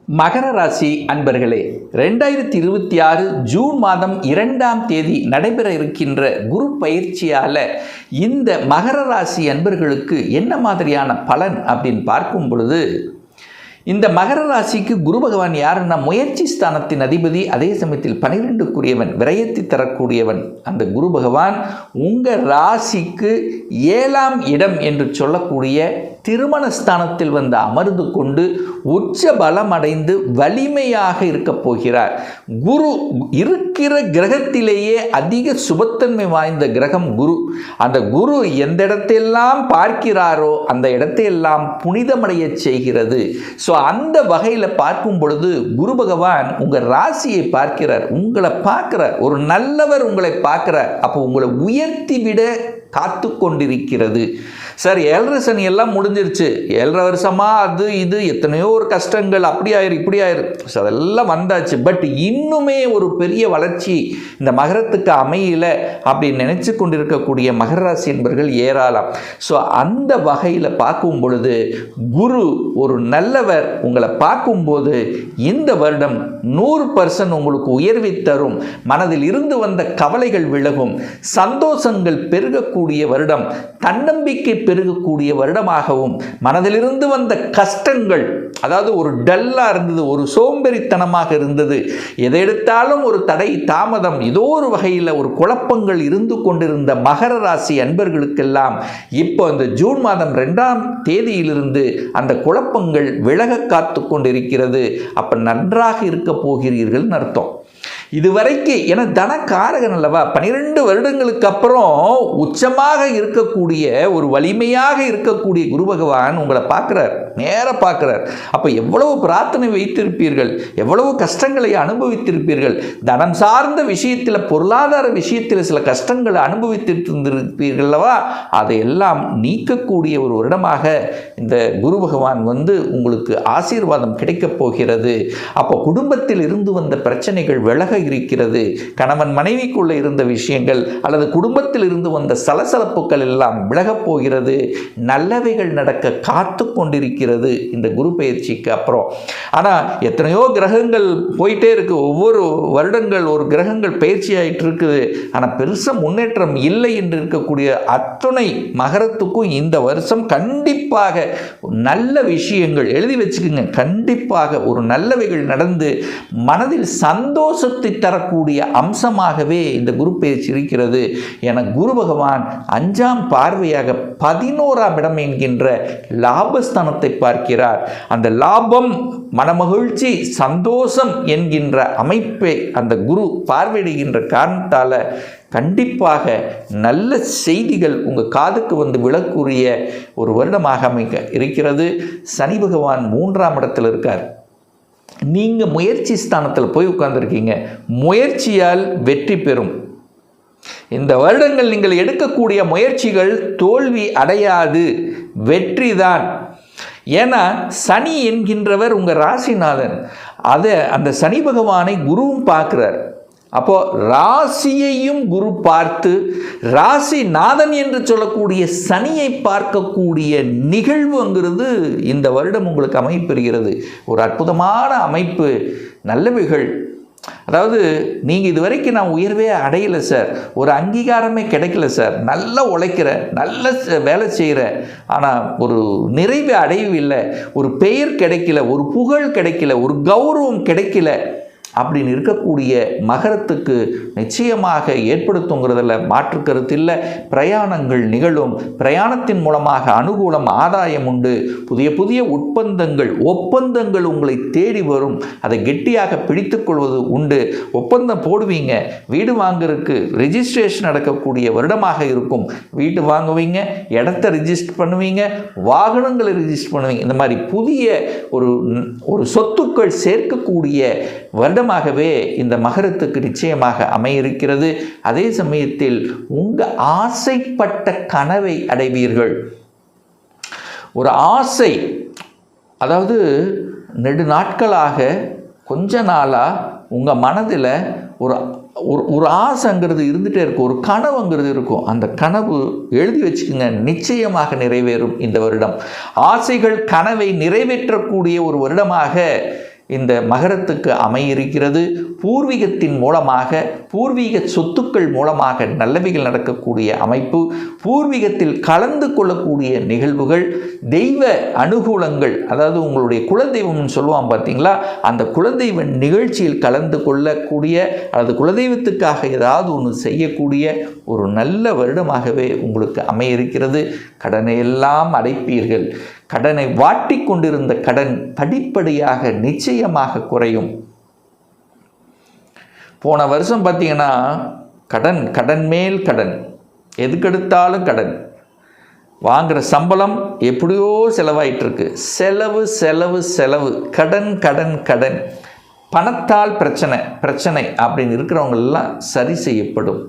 மகர ராசி அன்பர்களே, 2026 ஜூன் மாதம் 2ஆம் தேதி நடைபெற இருக்கின்ற குரு பயிற்சியால் இந்த மகர ராசி அன்பர்களுக்கு என்ன மாதிரியான பலன் அப்படின்னு பார்க்கும் பொழுது, இந்த மகர ராசிக்கு குரு பகவான் யாருன்னா முயற்சி ஸ்தானத்தின் அதிபதி, அதே சமயத்தில் 12க்குரியவன், விரயத்தை தரக்கூடியவன். அந்த குரு பகவான் உங்கள் ராசிக்கு 7ஆம் இடம் என்று சொல்லக்கூடிய திருமண ஸ்தானத்தில் வந்து அமர்ந்து கொண்டு உச்ச பலம் அடைந்து வலிமையாக இருக்கப் போகிறார். குரு இருக்கிற கிரகத்திலேயே அதிக சுபத்தன்மை வாய்ந்த கிரகம் குரு. அந்த குரு எந்த இடத்தையெல்லாம் பார்க்கிறாரோ அந்த இடத்தையெல்லாம் புனிதமடைய செய்கிறது. ஸோ அந்த வகையில் பார்க்கும் பொழுது குரு பகவான் உங்கள் ராசியை பார்க்கிறார், உங்களை பார்க்கிறார். ஒரு நல்லவர் உங்களை பார்க்கிறார். அப்போ உங்களை உயர்த்தி விட காத்து கொண்டிருக்கிறது. சார் 7.5 சனி எல்லாம் முடிஞ்சிருச்சு, 7.5 வருஷமா அது இது எத்தனையோ ஒரு கஷ்டங்கள், அப்படி ஆயிரு இப்படி ஆயிரு, அதெல்லாம் வந்தாச்சு. பட் இன்னுமே ஒரு பெரிய வளர்ச்சி இந்த மகரத்துக்கு அமையல அப்படின்னு நினைச்சு கொண்டிருக்கக்கூடிய மகர ராசி என்பவர்கள் ஏராளம். ஸோ அந்த வகையில் பார்க்கும் பொழுது குரு ஒரு நல்லவர் உங்களை பார்க்கும்போது இந்த வருடம் 100% உங்களுக்கு உயர்வை தரும். மனதில் இருந்து வந்த கவலைகள் விலகும், சந்தோஷங்கள் பெருகக்கூடிய வருடம், தன்னம்பிக்கை பெருகக்கூடிய வருடமாகவும், மனதிலிருந்து வந்த கஷ்டங்கள், அதாவது ஒரு டல்லாக இருந்தது, ஒரு சோம்பேறித்தனமாக இருந்தது, எதை எடுத்தாலும் ஒரு தடை தாமதம், ஏதோ ஒரு வகையில் ஒரு குழப்பங்கள் இருந்து கொண்டிருந்த மகர ராசி அன்பர்களுக்கெல்லாம் இப்போ இந்த ஜூன் மாதம் 2ஆம் தேதியிலிருந்து அந்த குழப்பங்கள் விலக காத்து கொண்டிருக்கிறது. அப்போ நன்றாக இருக்க போகிறீர்கள் அர்த்தம். இதுவரைக்கு என தனக்காரகன் அல்லவா, 12 வருடங்களுக்கு அப்புறம் உச்சமாக இருக்கக்கூடிய ஒரு வலிமையாக இருக்கக்கூடிய குரு பகவான் உங்களை பார்க்கிறார், நேராக பார்க்கிறார். அப்போ எவ்வளவு பிரார்த்தனை வைத்திருப்பீர்கள், எவ்வளவு கஷ்டங்களை அனுபவித்திருப்பீர்கள், தனம் சார்ந்த விஷயத்தில், பொருளாதார விஷயத்தில் சில கஷ்டங்களை அனுபவித்திருப்பீர்கள் அல்லவா, அதையெல்லாம் நீக்கக்கூடிய ஒரு வருடமாக இந்த குரு பகவான் வந்து உங்களுக்கு ஆசீர்வாதம் கிடைக்கப் போகிறது. அப்போ குடும்பத்தில் இருந்து வந்த பிரச்சனைகள் விலக இருக்கிறது. கணவன் மனைவிக்குள்ள இருந்த விஷயங்கள் அல்லது குடும்பத்தில் இருந்து வந்த சலசலப்புகள் எல்லாம் விலகப் போகிறது. நல்லவைகள் நடக்க காத்து கொண்டிருக்கிறது இந்த குரு பயிற்சிக்கு அப்புறம். ஆனால் எத்தனையோ கிரகங்கள் போயிட்டே இருக்கு, ஒவ்வொரு வருடங்கள் ஒரு கிரகங்கள் பயிற்சி ஆகிட்டு இருக்குது. ஆனால் பெருசாக முன்னேற்றம் இல்லை என்று இருக்கக்கூடிய அத்துணை மகரத்துக்கும் இந்த வருஷம் கண்டிப்பாக நல்ல விஷயங்கள் எழுதி வச்சுக்கோங்க. கண்டிப்பாக ஒரு நல்லவைகள் நடந்து மனதில் சந்தோஷத்தை தரக்கூடிய அம்சமாகவே இந்த குரு பயிற்சி இருக்கிறது. என குரு பகவான் 5ஆம் பார்வையாக 11ஆம் இடம் என்கின்ற லாபஸ்தானத்தை பார்க்கிறார். அந்த லாபம், மனமகிழ்ச்சி, சந்தோஷம் என்கின்ற அமைப்பை அந்த குரு பார்வையிடுகின்ற காரணத்தால் கண்டிப்பாக நல்ல செய்திகள் உங்கள் காதுக்கு வந்து விழக்கூடிய ஒரு வருடமாக அமைக்க இருக்கிறது. சனி பகவான் 3ஆம் இடத்தில் இருக்கார். நீங்கள் முயற்சி ஸ்தானத்தில் போய் உட்கார்ந்துருக்கீங்க. முயற்சியால் வெற்றி பெறும். இந்த வருடங்கள் நீங்கள் எடுக்கக்கூடிய முயற்சிகள் தோல்வி அடையாது, வெற்றி தான். ஏன்னா சனி என்கின்றவர் உங்கள் ராசிநாதன். அந்த சனி பகவானை குருவும் பார்க்கிறார். அப்போ ராசியையும் குரு பார்த்து, ராசிநாதன் என்று சொல்லக்கூடிய சனியை பார்க்கக்கூடிய நிகழ்வுங்கிறது இந்த வருடம் உங்களுக்கு அமைப்பெறுகிறது. ஒரு அற்புதமான அமைப்பு, நல்லவைகள். அதாவது நீங்கள் இதுவரைக்கும் நான் உயர்வே அடையலை சார், ஒரு அங்கீகாரமே கிடைக்கல சார், நல்லா உழைக்கிறேன், நல்ல வேலை செய்கிறேன், ஆனால் ஒரு நிறைவு அடையவில்லை, ஒரு பெயர் கிடைக்கல, ஒரு புகழ் கிடைக்கல, ஒரு கௌரவம் கிடைக்கல அப்படின்னு இருக்கக்கூடிய மகரத்துக்கு நிச்சயமாக ஏற்படுத்துங்கிறதில் மாற்று கருத்து இல்லை. பிரயாணங்கள் நிகழும். பிரயாணத்தின் மூலமாக அனுகூலம், ஆதாயம் உண்டு. புதிய புதிய ஒப்பந்தங்கள் உங்களை தேடி வரும். அதை கெட்டியாக பிடித்து கொள்வது உண்டு. ஒப்பந்தம் போடுவீங்க. வீடு வாங்குறதுக்கு ரெஜிஸ்ட்ரேஷன் நடக்கக்கூடிய வருடமாக இருக்கும். வீடு வாங்குவீங்க, இடத்த ரிஜிஸ்டர் பண்ணுவீங்க, வாகனங்களை ரிஜிஸ்டர் பண்ணுவீங்க. இந்த மாதிரி புதிய ஒரு சொத்துக்கள் சேர்க்கக்கூடிய வருடமாகவே இந்த மகரத்துக்கு நிச்சயமாக அமையிருக்கிறது. அதே சமயத்தில் உங்கள் ஆசைப்பட்ட கனவை அடைவீர்கள். ஒரு ஆசை, அதாவது நெடு நாட்களாக கொஞ்ச நாளாக உங்கள் மனதில் ஒரு ஆசைங்கிறது இருந்துகிட்டே இருக்கும், ஒரு கனவுங்கிறது இருக்கும். அந்த கனவு எழுதி வச்சுக்கோங்க, நிச்சயமாக நிறைவேறும் இந்த வருடம். ஆசைகள் கனவை நிறைவேற்றக்கூடிய ஒரு வருடமாக இந்த மகரத்துக்கு அமையிருக்கிறது. பூர்வீகத்தின் மூலமாக, பூர்வீக சொத்துக்கள் மூலமாக நல்லவைகள் நடக்கக்கூடிய அமைப்பு, பூர்வீகத்தில் கலந்து கொள்ளக்கூடிய நிகழ்வுகள், தெய்வ அனுகூலங்கள், அதாவது உங்களுடைய குலதெய்வம்னு சொல்லுவான் பார்த்தீங்களா, அந்த குலதெய்வ நிகழ்ச்சியில் கலந்து கொள்ளக்கூடிய அல்லது குலதெய்வத்துக்காக ஏதாவது ஒன்று செய்யக்கூடிய ஒரு நல்ல வருடமாகவே உங்களுக்கு அமையிருக்கிறது. கடனை எல்லாம் அடைப்பீர்கள். கடனை வாட்டி கொண்டிருந்த கடன் படிப்படியாக நிச்சயமாக குறையும். போன வருஷம் பார்த்தீங்கன்னா கடன் மேல் கடன், எதுக்கெடுத்தாலும் கடன், வாங்குகிற சம்பளம் எப்படியோ செலவாயிட்டிருக்கு, செலவு செலவு செலவு, கடன் கடன் கடன், பணத்தால் பிரச்சனை அப்படின்னு இருக்கிறவங்களெல்லாம் சரி செய்யப்படும்.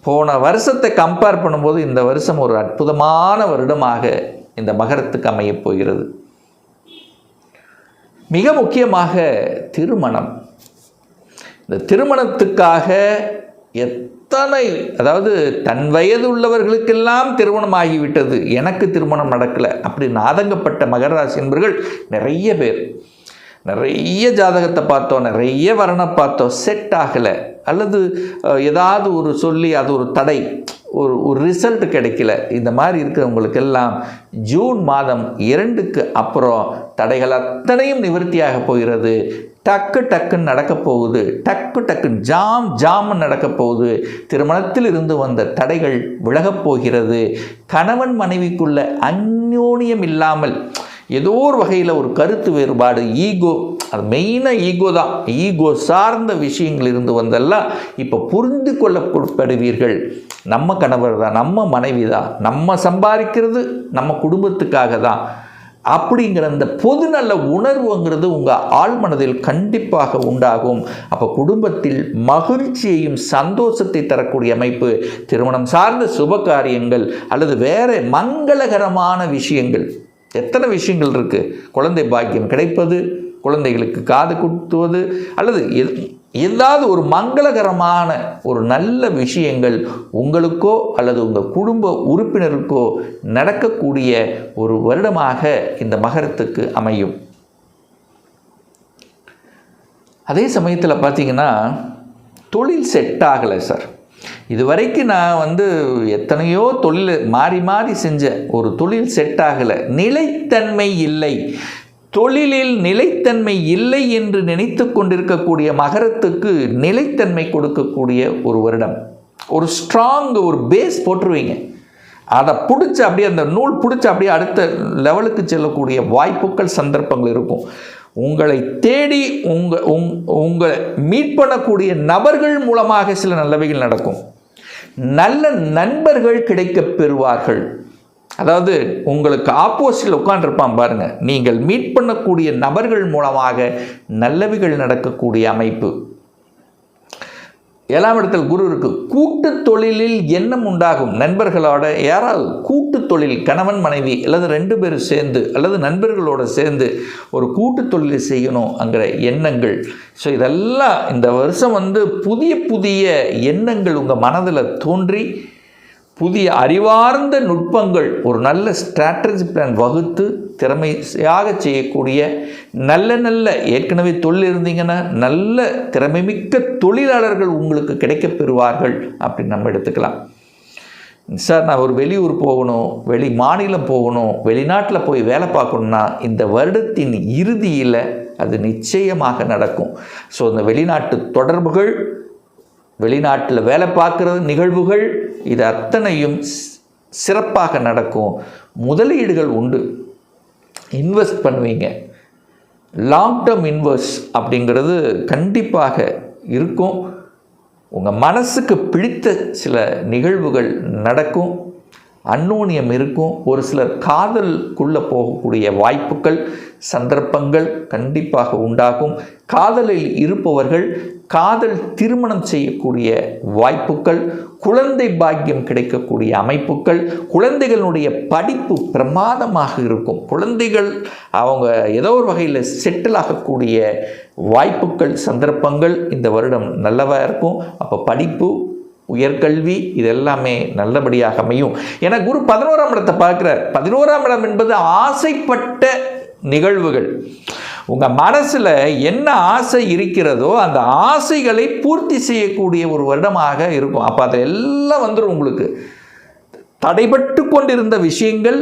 போன வருஷத்தை கம்பேர் பண்ணும்போது இந்த வருஷம் ஒரு அற்புதமான வருடமாக இந்த மகரத்துக்கு அமையப் போகிறது. மிக முக்கியமாக திருமணம். இந்த திருமணத்துக்காக அதாவது தன் வயது உள்ளவர்களுக்கெல்லாம் திருமணம் ஆகிவிட்டது, எனக்கு திருமணம் நடக்கலை அப்படின்னு ஆதங்கப்பட்ட மகர ராசி என்பவர்கள் நிறைய பேர். நிறைய ஜாதகத்தை பார்த்தோம், நிறைய வரணை பார்த்தோம், செட் ஆகலை, அல்லது ஏதாவது ஒரு சொல்லி அது ஒரு தடை, ஒரு ரிசல்ட் கிடைக்கல. இந்த மாதிரி இருக்கிறவங்களுக்கெல்லாம் ஜூன் மாதம் 2க்கு அப்புறம் தடைகள் அத்தனையும் நிவர்த்தியாக போகிறது. டக்குன்னு நடக்க போகுது, டக்குன்னு ஜாம் நடக்க போகுது. திருமணத்தில் இருந்து வந்த தடைகள் விலகப் போகிறது. கணவன் மனைவிக்குள்ள அந்யோன்யம் இல்லாமல் ஏதோ ஒரு வகையில் ஒரு கருத்து வேறுபாடு, ஈகோ, அது மெயினாக ஈகோ தான், ஈகோ சார்ந்த விஷயங்கள் இருந்து வந்தெல்லாம் இப்போ புரிந்து கொள்ளப்படுவீர்கள். நம்ம கணவர் தான், நம்ம மனைவி தான், நம்ம சம்பாதிக்கிறது நம்ம குடும்பத்துக்காக தான் அப்படிங்கிற அந்த பொது நல்ல உணர்வுங்கிறது உங்கள் ஆழ்மனதில் கண்டிப்பாக உண்டாகும். அப்போ குடும்பத்தில் மகிழ்ச்சியையும் சந்தோஷத்தை தரக்கூடிய அமைப்பு, திருமணம் சார்ந்த சுப காரியங்கள் அல்லது வேறு மங்களகரமான விஷயங்கள், எத்தனை விஷயங்கள் இருக்குது. குழந்தை பாக்கியம் கிடைப்பது, குழந்தைகளுக்கு காது குத்துவது, அல்லது ஏதாவது ஒரு மங்களகரமான ஒரு நல்ல விஷயங்கள் உங்களுக்கோ அல்லது உங்கள் குடும்ப உறுப்பினருக்கோ நடக்கக்கூடிய ஒரு வருடமாக இந்த மகரத்துக்கு அமையும். அதே சமயத்தில் பார்த்தீங்கன்னா தொழில் செட் ஆகலை சார். இதுவரைக்கும் நான் எத்தனையோ தொழில் மாறி செஞ்ச ஒரு தொழில் செட் ஆகலை, நிலைத்தன்மை இல்லை, தொழிலில் நிலைத்தன்மை இல்லை என்று நினைத்து கொண்டிருக்கக்கூடிய மகரத்துக்கு நிலைத்தன்மை கொடுக்கக்கூடிய ஒரு வருடம். ஒரு ஸ்ட்ராங் ஒரு பேஸ் போட்டுருவீங்க, அதை பிடிச்சி அப்படியே அந்த நூல் பிடிச்சி அப்படியே அடுத்த லெவலுக்கு செல்லக்கூடிய வாய்ப்புகள் சந்தர்ப்பங்கள் இருக்கும். உங்களை தேடி உங்களை மீட் பண்ணக்கூடிய நபர்கள் மூலமாக சில நல்லவைகள் நடக்கும். நல்ல நண்பர்கள் கிடைக்கப் பெறுவார்கள். அதாவது உங்களுக்கு ஆப்போசிட்டில் உட்காந்துருப்பான் பாருங்கள், நீங்கள் மீட் பண்ணக்கூடிய நபர்கள் மூலமாக நல்லவைகள் நடக்கக்கூடிய அமைப்பு. 7ஆம் இடத்தில் குரு இருக்கு. கூட்டு தொழிலில் எண்ணம் உண்டாகும். நண்பர்களோட யாராவது கூட்டு தொழில், கணவன் மனைவி அல்லது 2 பேரும் சேர்ந்து அல்லது நண்பர்களோடு சேர்ந்து ஒரு கூட்டு தொழிலை செய்யணுங்கிற எண்ணங்கள். ஸோ இதெல்லாம் இந்த வருஷம் புதிய எண்ணங்கள் உங்கள் மனதில் தோன்றி புதிய அறிவார்ந்த நுட்பங்கள், ஒரு நல்ல ஸ்ட்ராட்டஜி பிளான் வகுத்து திறமையாக செய்யக்கூடிய நல்ல ஏற்கனவே தொழில் இருந்தீங்கன்னா நல்ல திறமைமிக்க தொழிலாளர்கள் உங்களுக்கு கிடைக்கப் பெறுவார்கள் அப்படின்னு நம்ம எடுத்துக்கலாம். சார் நான் ஒரு வெளியூர் போகணும், வெளி மாநிலம் போகணும், வெளிநாட்டில் போய் வேலை பார்க்கணுன்னா இந்த வருடத்தின் இறுதியில் அது நிச்சயமாக நடக்கும். ஸோ இந்த வெளிநாட்டு தொடர்புகள், வெளிநாட்டில் வேலை பார்க்குற நிகழ்வுகள், இது அத்தனையும் சிறப்பாக நடக்கும். முதலீடுகள் உண்டு, இன்வெஸ்ட் பண்ணுவீங்க. லாங் டேர்ம் இன்வெஸ்ட் அப்படிங்கிறது கண்டிப்பாக இருக்கும். உங்கள் மனசுக்கு பிடித்த சில நிகழ்வுகள் நடக்கும், அந்யோன்யம் இருக்கும். ஒரு சிலர் காதலுக்குள்ளே போகக்கூடிய வாய்ப்புகள் சந்தர்ப்பங்கள் கண்டிப்பாக உண்டாகும். காதலில் இருப்பவர்கள் காதல் திருமணம் செய்யக்கூடிய வாய்ப்புகள், குழந்தை பாக்கியம் கிடைக்கக்கூடிய அமைப்புகள், குழந்தைகளுடைய படிப்பு பிரமாதமாக இருக்கும். குழந்தைகள் அவங்க ஏதோ ஒரு வகையில் செட்டில் ஆகக்கூடிய வாய்ப்புகள் சந்தர்ப்பங்கள் இந்த வருடம் நல்லதாக இருக்கும். அப்போ படிப்பு, உயர்கல்வி இதெல்லாமே நல்லபடியாக அமையும். ஏன்னா குரு 11ஆம் இடத்தை பார்க்குறார். 11ஆம் இடம் என்பது ஆசைப்பட்ட நிகழ்வுகள். உங்கள் மனசில் என்ன ஆசை இருக்கிறதோ அந்த ஆசைகளை பூர்த்தி செய்யக்கூடிய ஒரு வருடமாக இருக்கும். அப்போ அதெல்லாம் வந்துடும். உங்களுக்கு தடைபட்டு கொண்டிருந்த விஷயங்கள்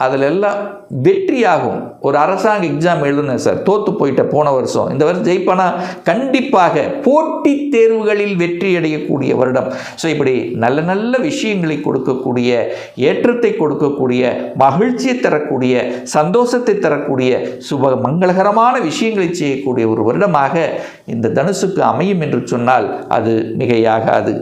அதில் எல்லாம் வெற்றியாகும். ஒரு அரசாங்க எக்ஸாம் எழுதுனேன் சார், தோற்று போயிட்ட போன வருஷம். இந்த வருஷம் ஜெயிப்பானா? கண்டிப்பாக. போட்டித் தேர்வுகளில் வெற்றி அடையக்கூடிய வருடம். ஸோ இப்படி நல்ல நல்ல விஷயங்களை கொடுக்கக்கூடிய, ஏற்றத்தை கொடுக்கக்கூடிய, மகிழ்ச்சியை தரக்கூடிய, சந்தோஷத்தை தரக்கூடிய, சுப மங்களகரமான விஷயங்களை செய்யக்கூடிய ஒரு வருடமாக இந்த தனுசுக்கு அமையும் என்று சொன்னால் அது மிகையாகாது.